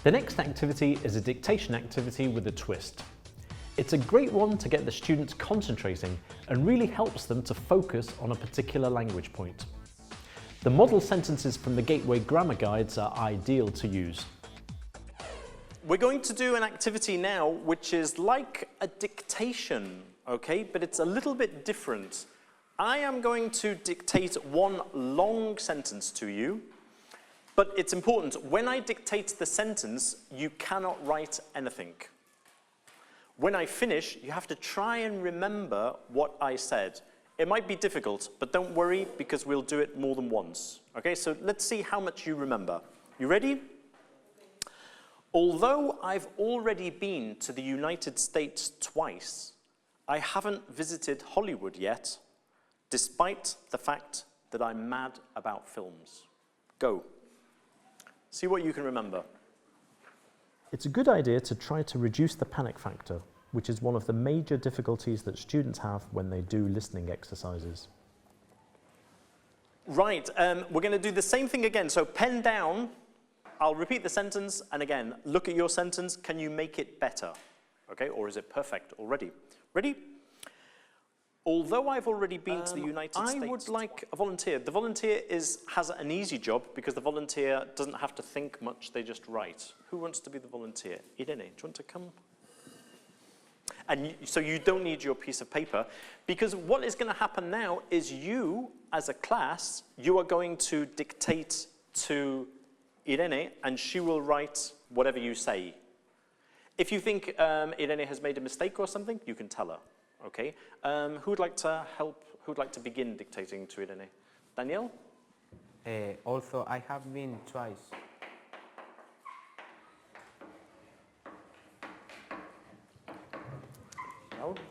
The next activity is a dictation activity with a twist. It's a great one to get the students concentrating and really helps them to focus on a particular language point. The model sentences from the Gateway Grammar Guides are ideal to use. We're going to do an activity now which is like a dictation, okay, but it's a little bit different. I am going to dictate one long sentence to you, but it's important, when I dictate the sentence, you cannot write anything. When I finish, you have to try and remember what I said. It might be difficult, but don't worry because we'll do it more than once. Okay, so let's see how much you remember. You ready? Although I've already been to the United States twice, I haven't visited Hollywood yet, despite the fact that I'm mad about films. Go. See what you can remember. It's a good idea to try to reduce the panic factor, which is one of the major difficulties that students have when they do listening exercises. Right, we're going to do the same thing again. So pen down, I'll repeat the sentence, and again, look at your sentence. Can you make it better? Okay, or is it perfect already? Ready? Although I've already been to the United States... I would like a volunteer. The volunteer has an easy job because the volunteer doesn't have to think much, they just write. Who wants to be the volunteer? Irene, do you want to come? And so you don't need your piece of paper, because what is going to happen now is you, as a class, you are going to dictate to Irene, and she will write whatever you say. If you think Irene has made a mistake or something, you can tell her, okay? Who would like to help, who would like to begin dictating to Irene? Daniel? Also, I have been twice.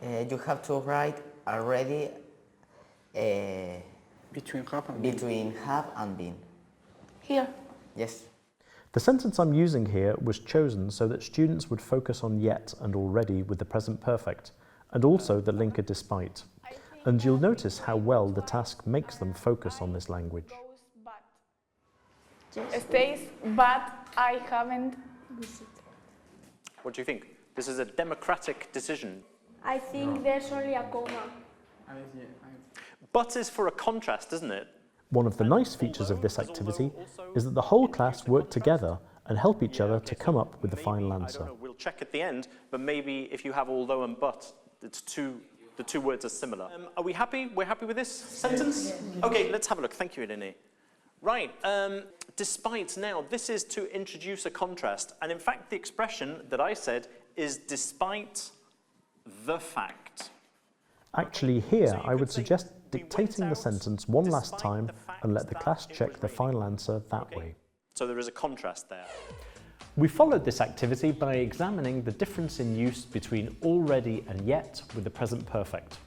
You have to write already Between have and been. Here. Yes. The sentence I'm using here was chosen so that students would focus on yet and already with the present perfect, and also the linker despite. And you'll notice how well the task makes them focus on this language. Stays, but I haven't visited. What do you think? This is a democratic decision. I think there's only a comma. But is for a contrast, isn't it? One of the nice features of this activity is that the whole class work together and help each other to come up with the final answer. I don't know, we'll check at the end, but maybe if you have although and but, the two words are similar. Are we happy? We're happy with this sentence? Okay, let's have a look. Thank you, Irene. Right, despite now, this is to introduce a contrast. And in fact, the expression that I said is despite the fact. Actually, here I would suggest dictating the sentence one last time and let the class check the final answer that way. So there is a contrast there. We followed this activity by examining the difference in use between already and yet with the present perfect.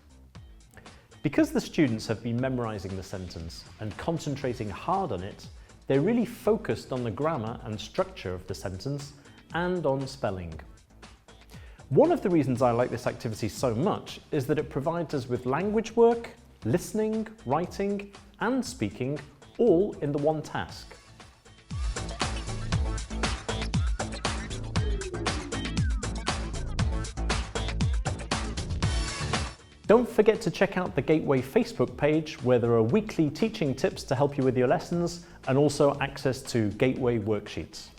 Because the students have been memorizing the sentence and concentrating hard on it, they're really focused on the grammar and structure of the sentence and on spelling. One of the reasons I like this activity so much is that it provides us with language work, listening, writing, and speaking, all in the one task. Don't forget to check out the Gateway Facebook page, where there are weekly teaching tips to help you with your lessons and also access to Gateway worksheets.